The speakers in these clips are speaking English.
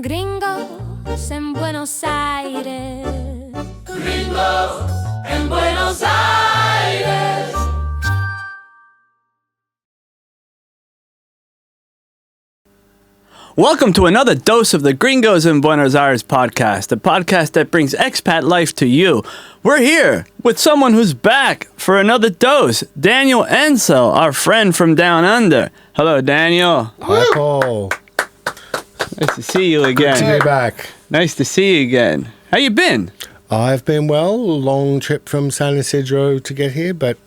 Gringos en Buenos Aires. Gringos en Buenos Aires. Welcome to another dose of the Gringos in Buenos Aires podcast, a podcast that brings expat life to you. We're here with someone who's back for another dose, Daniel Encel, our friend from down under. Hello, Daniel. Hi, Paul. Nice to see you again. Good to be back. Nice to see you again. How you been? I've been well. Long trip from San Isidro to get here, but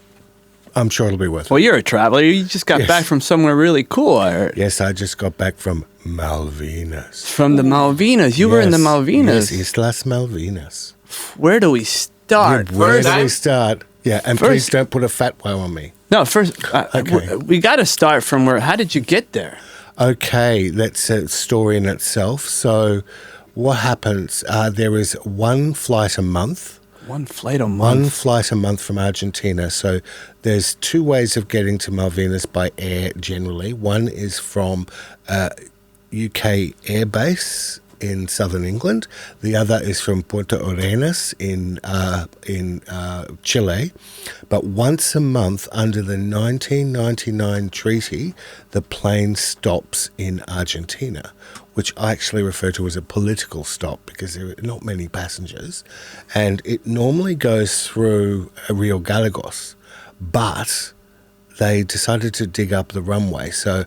I'm sure it'll be worth it. Well, you're a traveler. You just got back from somewhere really cool, I heard. Yes, I just got back from Malvinas. From the Malvinas. You were in the Malvinas. Yes, Islas Malvinas. Where do we start? Yeah, where do we First, start? Yeah, and please don't put a fat wow on me. no, first, Okay. we got to start from where. How did you get there? Okay, that's a story in itself. So what happens, there is one flight a month. One flight a month. One flight a month from Argentina. So there's two ways of getting to Malvinas by air generally. One is from UK air base in southern England. The other is from Punta Arenas in Chile. But once a month under the 1999 treaty, the plane stops in Argentina, which I actually refer to as a political stop because there are not many passengers. And it normally goes through Rio Gallegos, but they decided to dig up the runway. So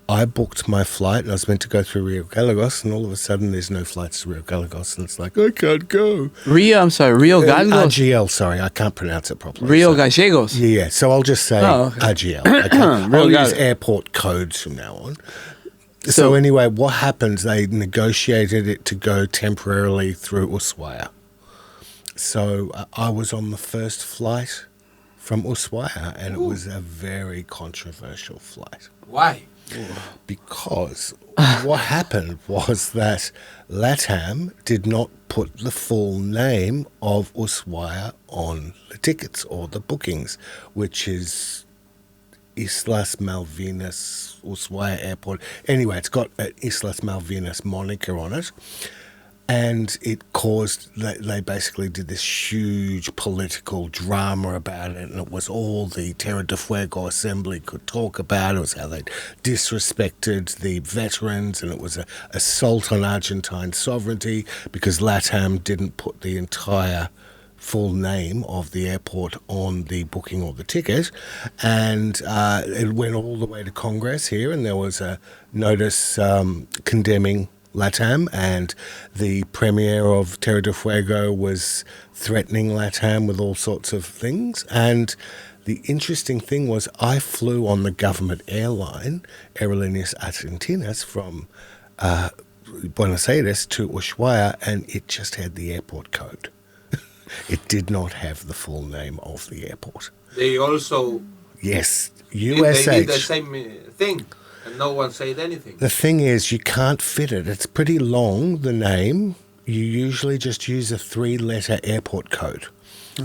I booked my flight and I was meant to go through Rio Gallegos, and all of a sudden there's no flights to Rio Gallegos, and it's like, I can't go. Rio Gallegos? RGL, sorry, I can't pronounce it properly. Rio Gallegos. Yeah, so I'll just say RGL. I'll use airport codes from now on. So anyway, what happens, they negotiated it to go temporarily through Ushuaia. So I was on the first flight from Ushuaia, and it was a very controversial flight. Why? Because what happened was that LATAM did not put the full name of Ushuaia on the tickets or the bookings, which is Islas Malvinas, Ushuaia Airport. Anyway, it's got an Islas Malvinas moniker on it. And it caused, they basically did this huge political drama about it, and it was all the Terra del Fuego Assembly could talk about. It was how they disrespected the veterans, and it was an assault on Argentine sovereignty because LATAM didn't put the entire full name of the airport on the booking or the ticket. And it went all the way to Congress here, and there was a notice condemning LATAM, and the premier of Terra del Fuego was threatening LATAM with all sorts of things. And the interesting thing was I flew on the government airline, Aerolíneas Argentinas, from Buenos Aires to Ushuaia, and it just had the airport code. It did not have the full name of the airport. They also... Yes, USH. They did the USH. same thing, and no one said anything. The thing is, you can't fit it. It's pretty long, the name. You usually just use a 3-letter airport code.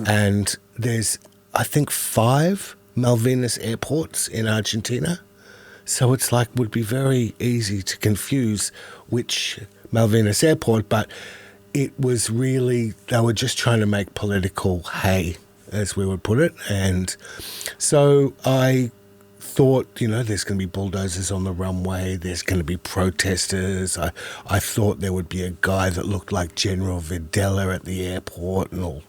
And there's, I think, 5 Malvinas airports in Argentina. So it's like, would be very easy to confuse which Malvinas airport, but it was really, they were just trying to make political hay, as we would put it. And so I thought, there's going to be bulldozers on the runway, there's going to be protesters. I thought there would be a guy that looked like General Videla at the airport and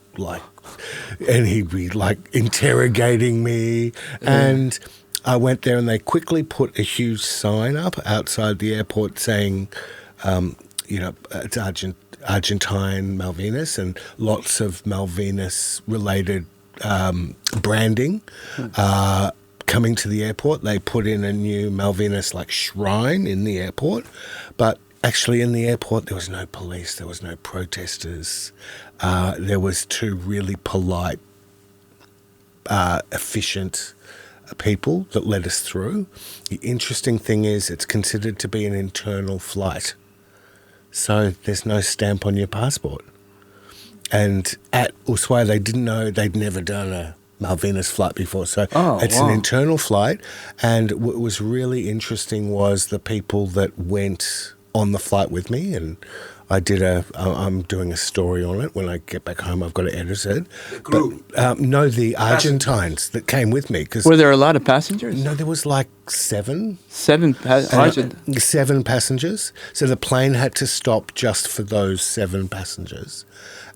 he'd be like interrogating me. And I went there, and they quickly put a huge sign up outside the airport saying, it's Argentine Malvinas, and lots of Malvinas related branding. Coming to the airport, they put in a new Malvinas shrine in the airport, but actually in the airport there was no police, there was no protesters. There was 2 really polite, efficient people that let us through. The interesting thing is it's considered to be an internal flight, so there's no stamp on your passport. And at Ushuaia, they didn't know, they'd never done a Malvinas flight before. So it's an internal flight. And what was really interesting was the people that went on the flight with me, and I'm doing a story on it. When I get back home, I've got to edit it. The crew. But, no, the Argentines that came with me. Were there a lot of passengers? No, there was like seven. Seven Seven passengers. So the plane had to stop just for those 7 passengers.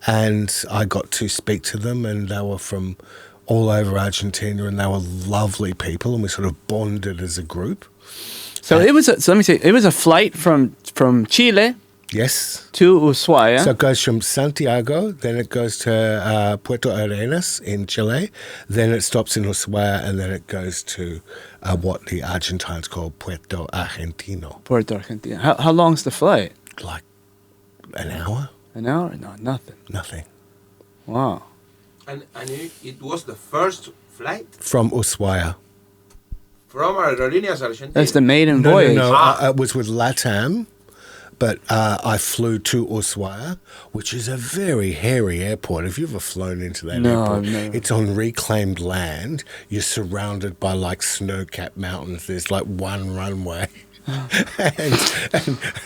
And I got to speak to them, and they were from all over Argentina, and they were lovely people, and we sort of bonded as a group. So it was. So let me say, it was a flight from Chile Yes. to Ushuaia. So it goes from Santiago, then it goes to Puerto Arenas in Chile, then it stops in Ushuaia, and then it goes to what the Argentines call Puerto Argentino. Puerto Argentina. How long's the flight? Like an hour? An hour? No, nothing. Nothing. Wow. And it was the first flight From Ushuaia. from Aerolíneas Argentinas. That's the maiden No, voyage. no, it was with LATAM, but I flew to Ushuaia, which is a very hairy airport. Have you ever flown into that No, airport? I've never. It's on reclaimed land. You're surrounded by like snow-capped mountains. There's like one runway.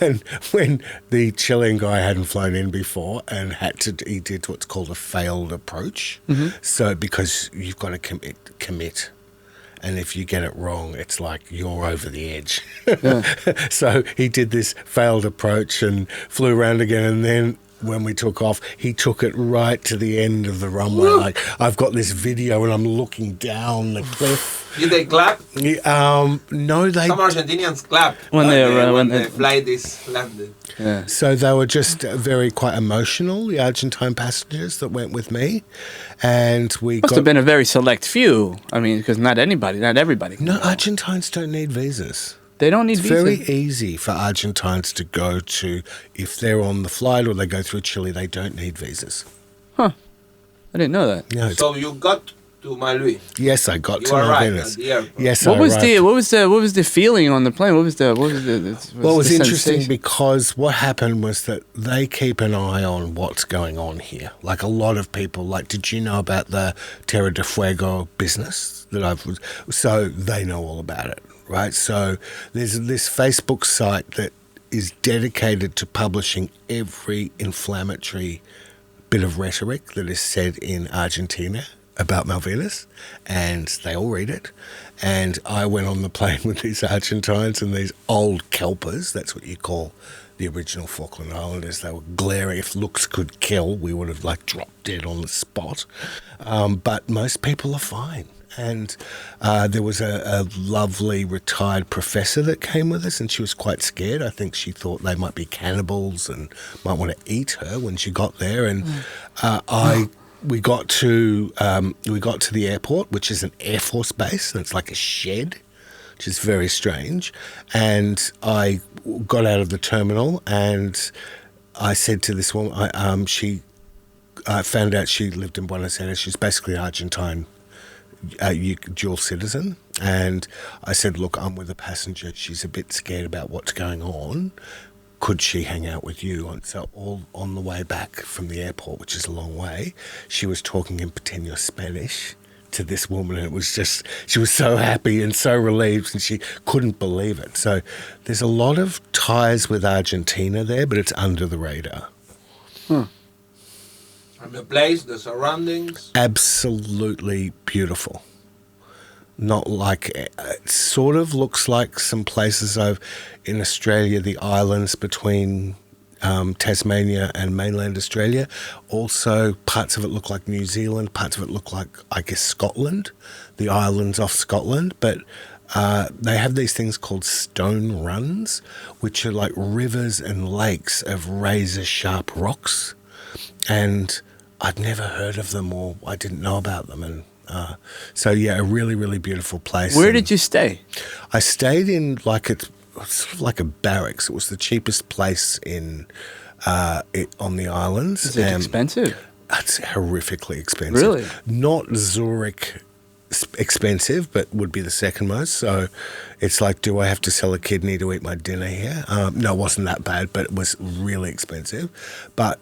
and when the Chilean guy hadn't flown in before and he did what's called a failed approach. So because you've got to commit. And if you get it wrong, it's like you're over the edge. So he did this failed approach and flew around again. And then when we took off, he took it right to the end of the runway. Like, I've got this video and I'm looking down the cliff. Did they clap? No, they... Some Argentinians clap When the flight is landed. Yeah. So they were just very quite emotional, the Argentine passengers that went with me. And we Must have been a very select few. I mean, because not everybody. No, Argentines don't need visas. They don't need It's visas. very easy for Argentines to go to, if they're on the flight or they go through Chile, they don't need visas. I didn't know that. No, So you got to Malvinas. yes, I got You to arrived Malvinas. at the airport. Yes, What I was arrived. what was the feeling on the plane? What was the Well, it was the interesting sensation? because what happened was that they keep an eye on what's going on here. Like a lot of people, like, did you know about the Terra de Fuego business that so they know all about it, right? So there's this Facebook site that is dedicated to publishing every inflammatory bit of rhetoric that is said in Argentina about Malvinas, and they all read it. And I went on the plane with these Argentines and these old kelpers, that's what you call the original Falkland Islanders. They were glaring. If looks could kill, we would have like dropped dead on the spot. But most people are fine. And there was a lovely retired professor that came with us, and she was quite scared. I think she thought they might be cannibals and might want to eat her when she got there. And we got to the airport, which is an Air Force base, and it's like a shed, which is very strange. And I got out of the terminal, and I said to this woman, I found out she lived in Buenos Aires. She's basically Argentine. Dual citizen, and I said, look, I'm with a passenger, she's a bit scared about what's going on, could she hang out with you? And so all on the way back from the airport, which is a long way, she was talking in Pateño Spanish to this woman, and it was just, she was so happy and so relieved, and she couldn't believe it. So there's a lot of ties with Argentina there, but it's under the radar. And the place, the surroundings. Absolutely beautiful. Not like, it sort of looks like some places in Australia, the islands between Tasmania and mainland Australia. Also, parts of it look like New Zealand, parts of it look like, I guess, Scotland, the islands off Scotland. But they have these things called stone runs, which are like rivers and lakes of razor-sharp rocks. And I'd never heard of them, or I didn't know about them. And so, yeah, a really, really beautiful place. Where And did you stay? I stayed in sort of like a barracks. It was the cheapest place on the islands. Is it expensive? It's horrifically expensive. Really? Not Zurich expensive, but would be the second most. So it's like, do I have to sell a kidney to eat my dinner here? No, it wasn't that bad, but it was really expensive. But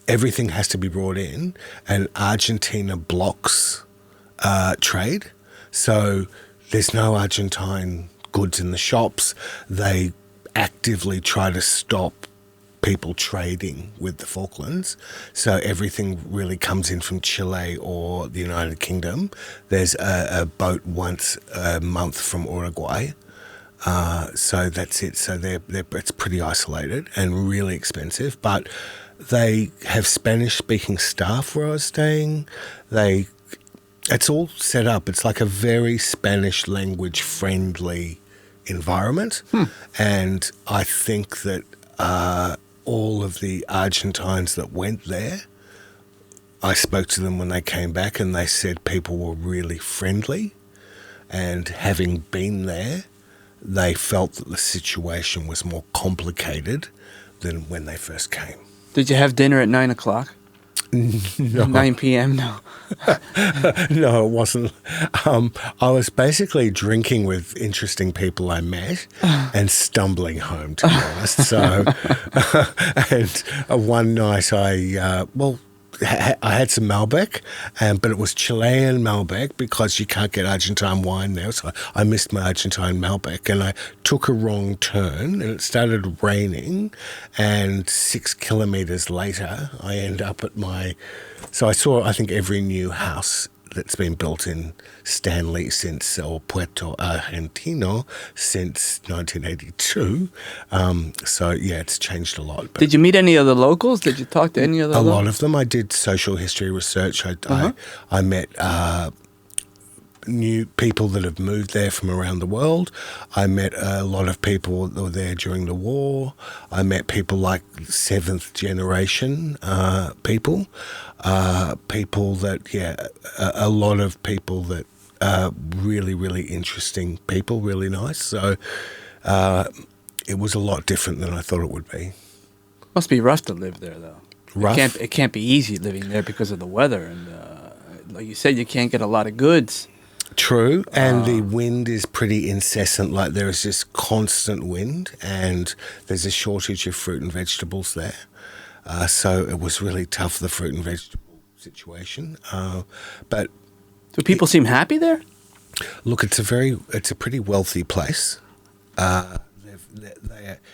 everything has to be brought in, and Argentina blocks trade. So there's no Argentine goods in the shops. They actively try to stop people trading with the Falklands. So everything really comes in from Chile or the United Kingdom. There's a boat once a month from Uruguay. So that's it. So it's pretty isolated and really expensive. But they have Spanish-speaking staff where I was staying. It's all set up. It's like a very Spanish language friendly environment. And I think that all of the Argentines that went there, I spoke to them when they came back and they said people were really friendly. And having been there, they felt that the situation was more complicated than when they first came. Did you have dinner at 9 o'clock? No. 9 p.m.? No. No, it wasn't. I was basically drinking with interesting people I met and stumbling home, to be honest. So, and one night I had some Malbec, but it was Chilean Malbec because you can't get Argentine wine now. So I missed my Argentine Malbec and I took a wrong turn and it started raining. And 6 kilometres later, I end up at so I saw, I think, every new house that's been built in Stanley or Puerto Argentino since 1982. So, yeah, it's changed a lot. But Did you meet any of the locals? Did you talk to any of the a lot of them. I did social history research. I met new people that have moved there from around the world. I met a lot of people that were there during the war. I met people like seventh generation people. People that, a lot of people that are really, really interesting people, really nice. So it was a lot different than I thought it would be. Must be rough to live there, though. Rough? It can't be easy living there because of the weather. And like you said, you can't get a lot of goods. True, and the wind is pretty incessant. Like there is just constant wind, and there's a shortage of fruit and vegetables there. So it was really tough, the fruit and vegetable situation. But Do people seem happy there? look, it's a pretty wealthy place.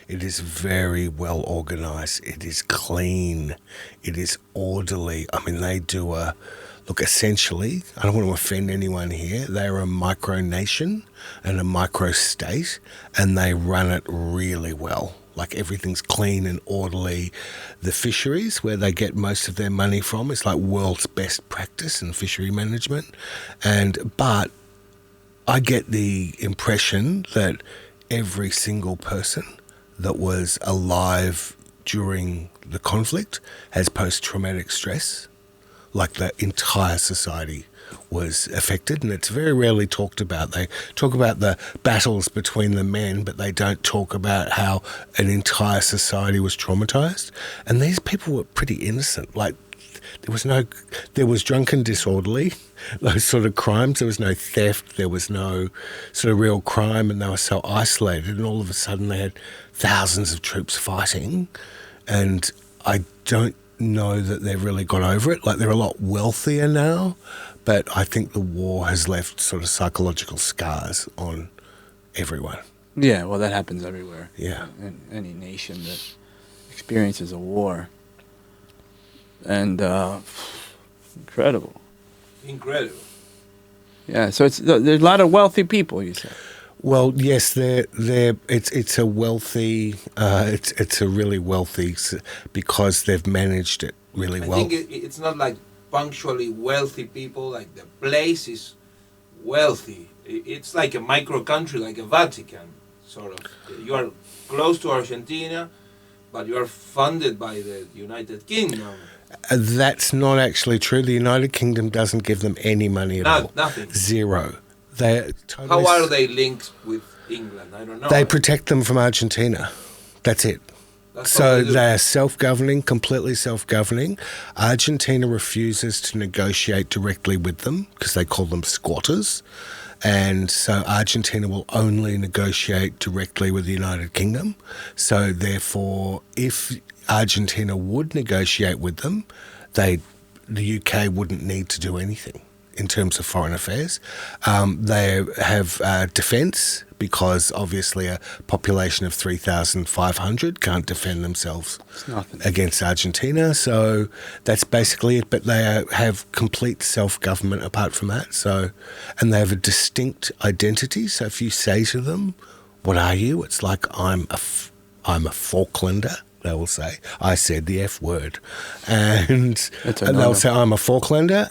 It is very well organised. It is clean. It is orderly. I mean, they do look, essentially, I don't want to offend anyone here, they're a micronation and a microstate, and they run it really well. Like everything's clean and orderly. The fisheries, where they get most of their money from, is like world's best practice in fishery management. But I get the impression that every single person that was alive during the conflict has post-traumatic stress. Like the entire society was affected, and it's very rarely talked about. They talk about the battles between the men, but they don't talk about how an entire society was traumatized. And these people were pretty innocent. Like there was drunken disorderly, those sort of crimes. There was no theft. There was no sort of real crime, and they were so isolated. And all of a sudden, they had thousands of troops fighting, and I don't know that they've really got over it. Like they're a lot wealthier now, but I think the war has left sort of psychological scars on everyone. Yeah, well, that happens everywhere. Yeah. In any nation that experiences a war. And incredible. Incredible. Yeah, so there's a lot of wealthy people, you said. Well, yes, it's a wealthy, it's a really wealthy, because they've managed it really well. I think it's not like punctually wealthy people, like the place is wealthy. It's like a micro country, like a Vatican, sort of. You are close to Argentina, but you are funded by the United Kingdom. That's not actually true. The United Kingdom doesn't give them any money at all. Nothing. Zero. Totally. How are they linked with England? I don't know. They protect them from Argentina. That's it. That's So they they are self-governing, completely self-governing. Argentina refuses to negotiate directly with them because they call them squatters. And so Argentina will only negotiate directly with the United Kingdom. So therefore, if Argentina would negotiate with them, the UK wouldn't need to do anything in terms of foreign affairs. They have defence because obviously a population of 3,500 can't defend themselves against Argentina. So that's basically it. But they have complete self-government apart from that. So, and they have a distinct identity. So if you say to them, "What are you?" It's like, I'm a Falklander. They will say, "I said the F word," and they'll say, "I'm a Falklander,"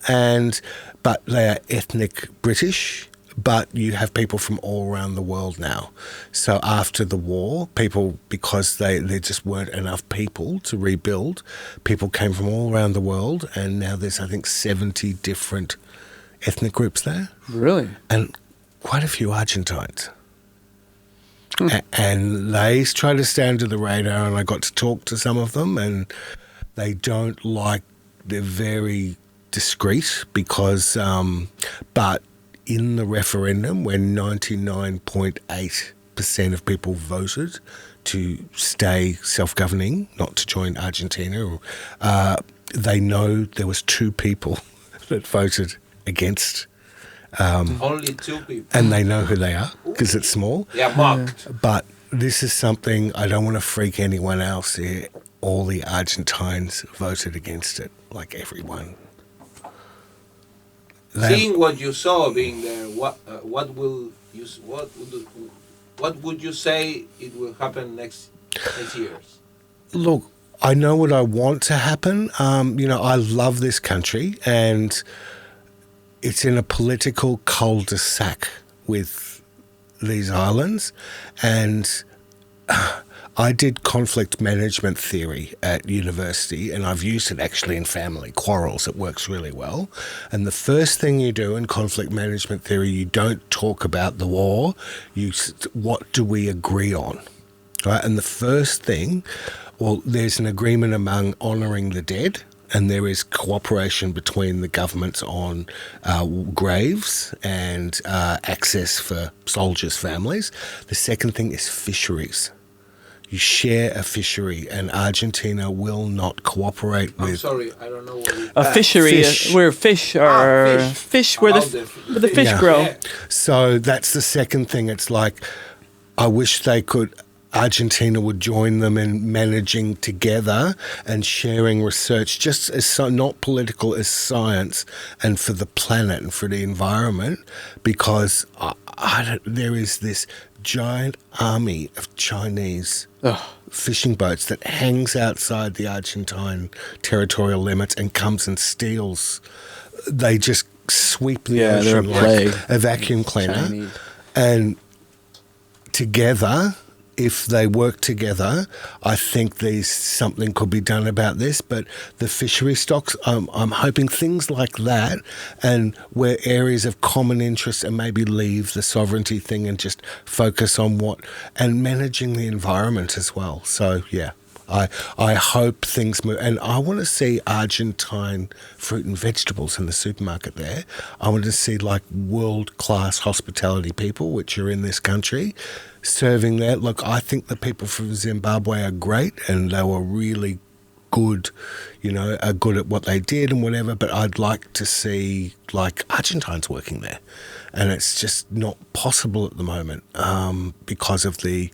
but they are ethnic British. But you have people from all around the world now. So after the war, people, because there just weren't enough people to rebuild, people came from all around the world, and now there's, I think, 70 different ethnic groups there. Really? And quite a few Argentines. And they try to stay under the radar, and I got to talk to some of them, and they don't like, they're very discreet because, but in the referendum, when 99.8% of people voted to stay self-governing, not to join Argentina, they know there was 2 people that voted against. Only 2 people. And they know who they are because it's small. Yeah, mocked. But this is something, I don't want to freak anyone else here. All the Argentines voted against it, like everyone. Seeing what you saw being there, what would you say it will happen next years? Look, I know what I want to happen. I love this country, and it's in a political cul-de-sac with these islands, and I did conflict management theory at university, and I've used it actually in family quarrels. It works really well. And the first thing you do in conflict management theory, you don't talk about the war. What do we agree on? Right? And the first thing, well, there's an agreement among honouring the dead, and there is cooperation between the governments on graves and access for soldiers' families. The second thing is fisheries. You share a fishery, and Argentina will not cooperate with... I'm sorry, I don't know what it is. A fishery, where fish are... Fish where the fish grow. Yeah. So that's the second thing. It's like, I wish Argentina would join them in managing together and sharing research, just as not political as science, and for the planet and for the environment, because there is this giant army of Chinese fishing boats that hangs outside the Argentine territorial limits and comes and steals. They just sweep the ocean like a vacuum cleaner. Chinese. And together, if they work together, I think something could be done about this. But the fishery stocks, I'm hoping things like that, and where areas of common interest, and maybe leave the sovereignty thing and just focus on and managing the environment as well. So, yeah, I hope things move. And I want to see Argentine fruit and vegetables in the supermarket there. I want to see like world-class hospitality people, which are in this country, serving there. Look, I think the people from Zimbabwe are great, and they were really good, are good at what they did and whatever, but I'd like to see like Argentines working there. And it's just not possible at the moment because of the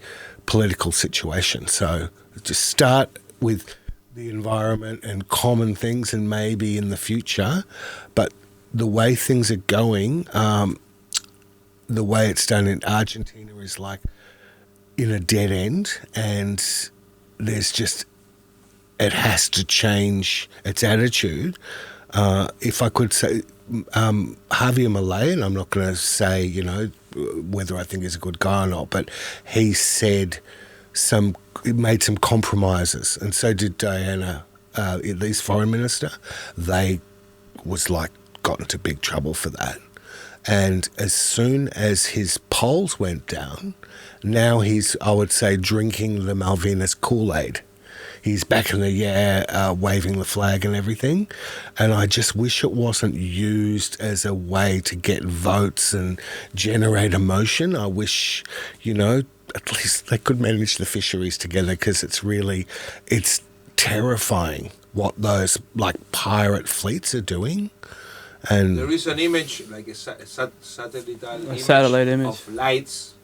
political situation. So just start with the environment and common things, and maybe in the future, but the way things are going, the way it's done in Argentina is like in a dead end, and there's just, it has to change its attitude. If I could say, Javier Milei, and I'm not going to say, whether I think he's a good guy or not, but he said made some compromises, and so did Diana, Italy's foreign minister. They got into big trouble for that. And as soon as his polls went down, now he's, I would say, drinking the Malvinas Kool-Aid. He's back in the air, waving the flag and everything. And I just wish it wasn't used as a way to get votes and generate emotion. I wish, at least they could manage the fisheries together, because it's terrifying what those pirate fleets are doing. And there is an image, like a satellite image satellite image of lights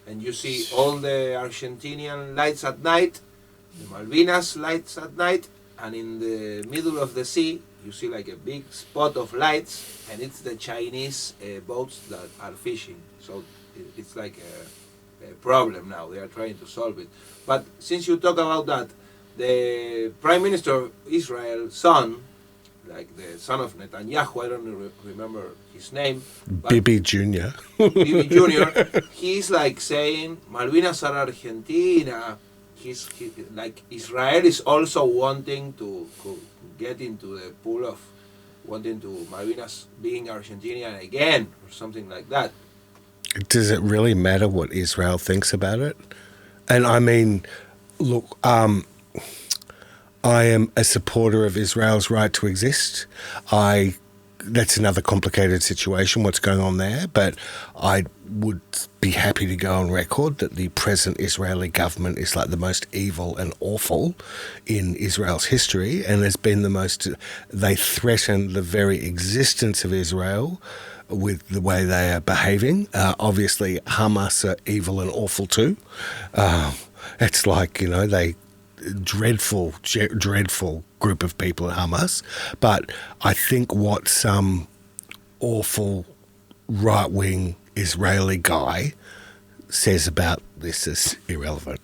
and you see all the Argentinian lights at night, the Malvinas lights at night, and in the middle of the sea, you see like a big spot of lights, and it's the Chinese boats that are fishing. So it's like a problem now. They are trying to solve it. But since you talk about that, the Prime Minister of Israel's son, like the son of Netanyahu, I don't remember his name. Bibi Jr. Bibi Jr. He's like saying Malvinas are Argentina. Like Israel is also wanting to get into the pool of wanting to Malvinas being Argentinian again or something like that. Does it really matter what Israel thinks about it? And I mean, look, I am a supporter of Israel's right to exist. That's another complicated situation, what's going on there, but I would be happy to go on record that the present Israeli government is like the most evil and awful in Israel's history, and has been they threaten the very existence of Israel with the way they are behaving. Obviously, Hamas are evil and awful too. It's like, they dreadful group of people at Hamas. But I think what some awful right-wing Israeli guy says about this is irrelevant,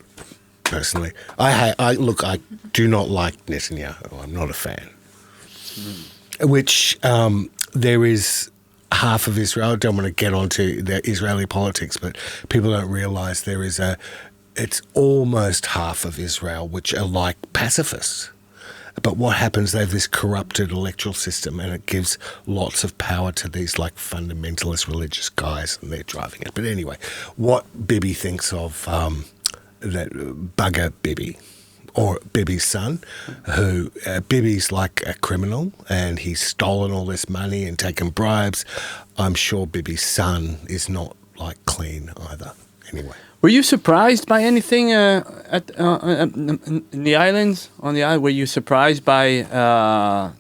personally. I do not like Netanyahu. I'm not a fan. Which there is half of Israel. I don't want to get onto the Israeli politics, but people don't realise it's almost half of Israel which are like pacifists. But what happens, they have this corrupted electoral system, and it gives lots of power to these like fundamentalist religious guys, and they're driving it. But anyway, what Bibi thinks of that bugger Bibi, or Bibi's son, who Bibi's like a criminal, and he's stolen all this money and taken bribes. I'm sure Bibi's son is not like clean either. Anyway. Were you surprised by anything in the islands? On the island, were you surprised by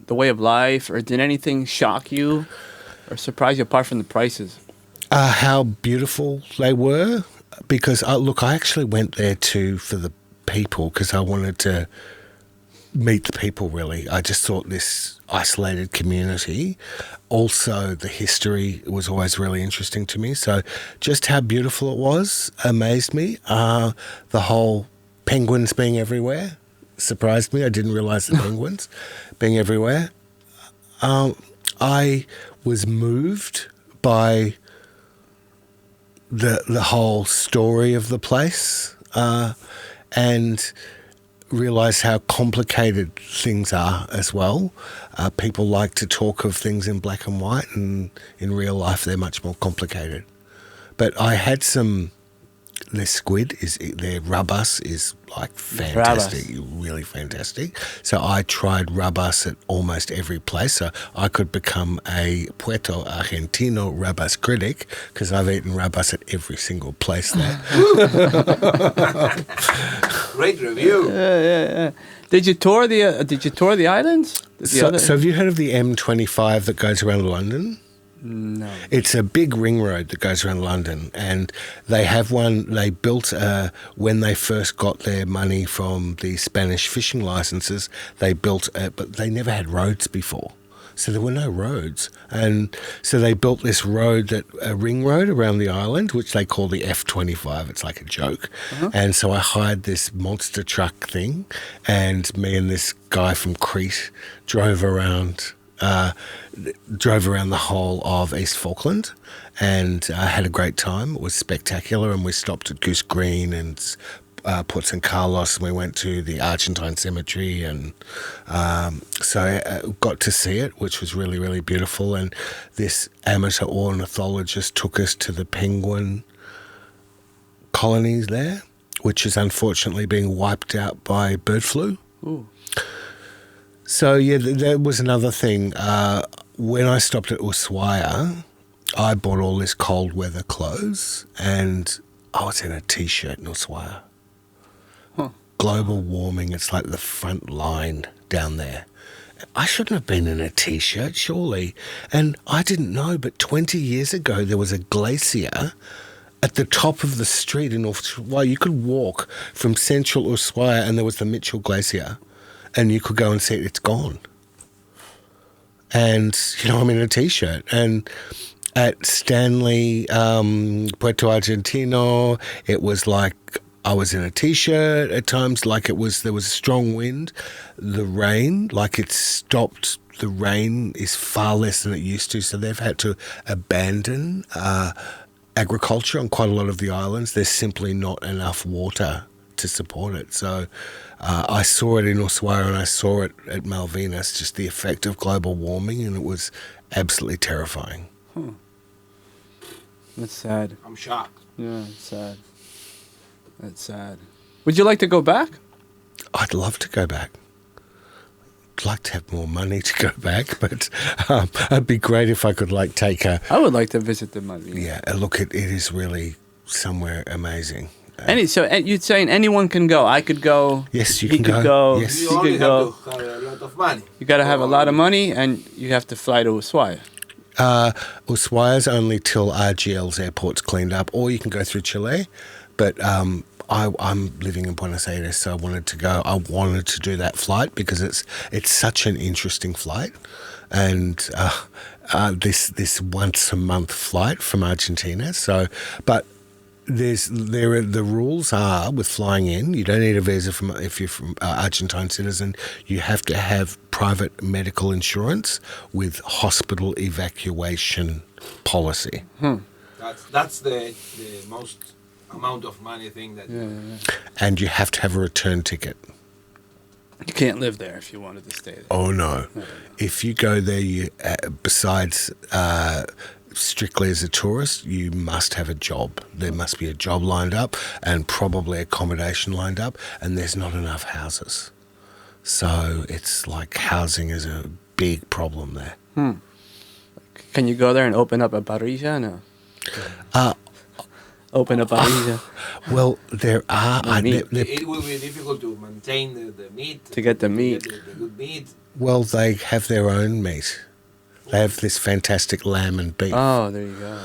the way of life, or did anything shock you or surprise you apart from the prices? How beautiful they were, because I actually went there for the people, because I wanted to meet the people. Really, I just thought this isolated community. Also, the history was always really interesting to me. So just how beautiful it was amazed me. The whole penguins being everywhere surprised me. I didn't realise the penguins being everywhere. I was moved by the whole story of the place, and realise how complicated things are as well. People like to talk of things in black and white, and in real life they're much more complicated. But I had their squid, their rabas is like fantastic, really fantastic. So I tried rabas at almost every place. So I could become a Puerto Argentino rabas critic, because I've eaten rabas at every single place there. Great review. Yeah. Did you tour the islands? So have you heard of the M25 that goes around London? No. It's a big ring road that goes around London, and they have one. They built when they first got their money from the Spanish fishing licenses. They built it, but they never had roads before, so there were no roads. And so they built this road, a ring road around the island, which they call the F25. It's like a joke. Uh-huh. And so I hired this monster truck thing, and me and this guy from Crete drove around the whole of East Falkland, and had a great time. It was spectacular, and we stopped at Goose Green and Port St. Carlos, and we went to the Argentine cemetery, and so I got to see it, which was really, really beautiful. And this amateur ornithologist took us to the penguin colonies there, which is unfortunately being wiped out by bird flu. Ooh. So, yeah, that was another thing. When I stopped at Ushuaia, I bought all this cold weather clothes, and I was in a T-shirt in Ushuaia. Huh. Global warming, it's like the front line down there. I shouldn't have been in a T-shirt, surely. And I didn't know, but 20 years ago there was a glacier at the top of the street in North Ushuaia, you could walk from central Ushuaia and there was the Mitchell Glacier and you could go and see it. It's gone. And, I'm in a T-shirt. And at Stanley, Puerto Argentino, it was like I was in a T-shirt at times, like there was a strong wind. The rain, like it stopped. The rain is far less than it used to, so they've had to abandon agriculture on quite a lot of the islands. There's simply not enough water to support it. So I saw it in Ushuaia and I saw it at Malvinas, just the effect of global warming, and it was absolutely terrifying. That's sad. I'm shocked. Yeah, it's sad. That's sad. Would you like to go back? I'd love to go back. I'd like to have more money to go back, but it'd be great if I could take a... I would like to visit the Malvinas. Yeah, look, it is really somewhere amazing. So you're saying anyone can go? I could go. Yes, you he can could go. go. Yes. You He only could have go. to have a lot of money. You got to have a lot of money, and you have to fly to Ushuaia. Ushuaia's only till RGL's airport's cleaned up, or you can go through Chile. But I'm living in Buenos Aires, so I wanted to go. I wanted to do that flight because it's such an interesting flight, and this once a month flight from Argentina. So, but the rules are with flying in, you don't need a visa if you're from Argentine citizen. You have to have private medical insurance with hospital evacuation policy. That's the most amount of money thing that. Yeah. And you have to have a return ticket. You can't live there if you wanted to stay there. Oh no! If you go there, you besides strictly as a tourist, you must have a job. There must be a job lined up and probably accommodation lined up, and there's not enough houses. So it's like housing is a big problem there. Can you go there and open up a parrilla? No. Open a parrilla. Well, there are... It will be difficult to maintain the meat. To get the meat. To get the good meat. Well, they have their own meat. They have this fantastic lamb and beef. Oh, there you go.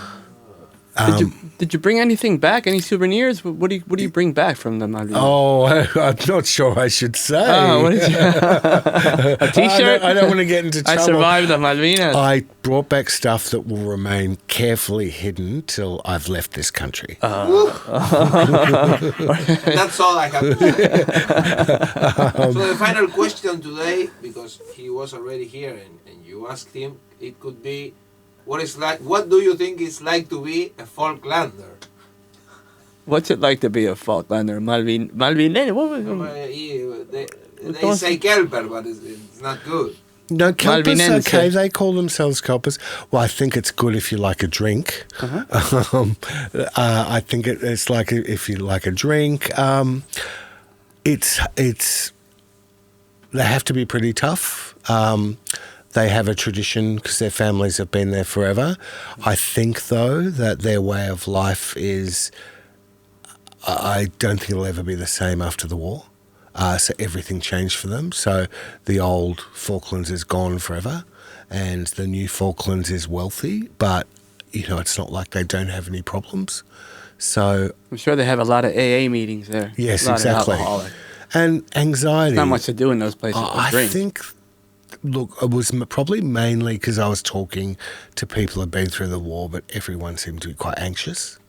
Did you bring anything back? Any souvenirs? What do you bring back from the Malvinas? Oh, I'm not sure I should say. Oh, what is a T-shirt? I don't want to get into trouble. I survived the Malvinas. I brought back stuff that will remain carefully hidden till I've left this country. That's all I have to say. So the final question today, because he was already here and you asked him, it could be, what do you think it's like to be a Falklander? What's it like to be a Falklander? Malvin? What was They say kelper, but it's not good. No, kelpers, Malvinense. okay, they call themselves kelpers. Well, I think it's good if you like a drink. I think it's like if you like a drink. It's they have to be pretty tough. They have a tradition because their families have been there forever. I think, though, that their way of life is, I don't think it'll ever be the same after the war. So everything changed for them. So the old Falklands is gone forever and the new Falklands is wealthy, but, it's not like they don't have any problems. So... I'm sure they have a lot of AA meetings there. Yes, a lot exactly. Of alcoholic. And anxiety. Not much to do in those places. I think... Look, it was probably mainly because I was talking to people who had been through the war, but everyone seemed to be quite anxious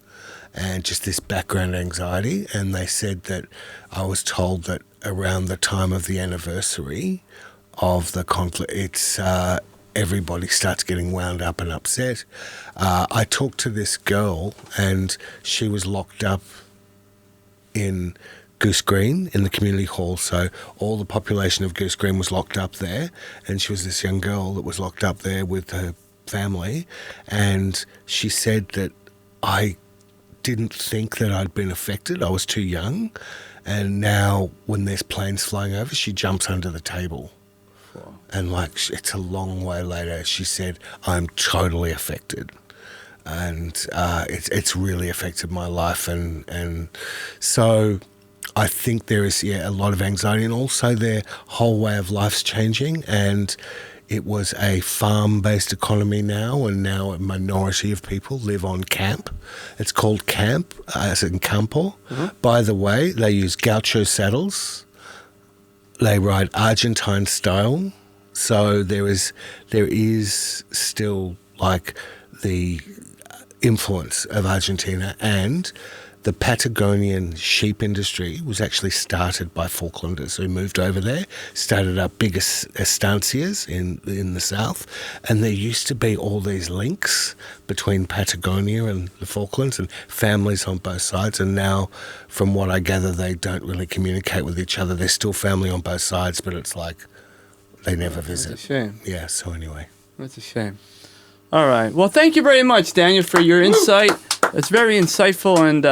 and just this background anxiety. And they said that I was told that around the time of the anniversary of the conflict, it's everybody starts getting wound up and upset. I talked to this girl and she was locked up in Goose Green in the community hall, so all the population of Goose Green was locked up there, and she was this young girl that was locked up there with her family, and she said that I didn't think that I'd been affected. I was too young, and now when there's planes flying over, she jumps under the table. Wow. And it's a long way later, she said, I'm totally affected. And it's really affected my life, and so I think there is a lot of anxiety, and also their whole way of life's changing. And it was a farm-based economy now, and now a minority of people live on camp. It's called camp, as in campo. By the way, they use gaucho saddles. They ride Argentine style. So there is still like the influence of Argentina, and the Patagonian sheep industry was actually started by Falklanders who moved over there, started up big estancias in the south, and there used to be all these links between Patagonia and the Falklands and families on both sides, and now, from what I gather, they don't really communicate with each other. They're still family on both sides, but it's like they never visit. That's a shame. Yeah, so anyway. That's a shame. All right. Well, thank you very much, Daniel, for your insight. It's very insightful, and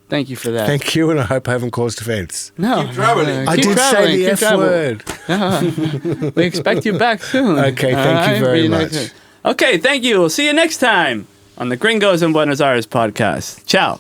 thank you for that. Thank you, and I hope I haven't caused offence. No. Keep traveling. I did say the F word. We expect you back soon. Okay, thank you very much. Okay, thank you. We'll see you next time on the Gringos in Buenos Aires podcast. Ciao.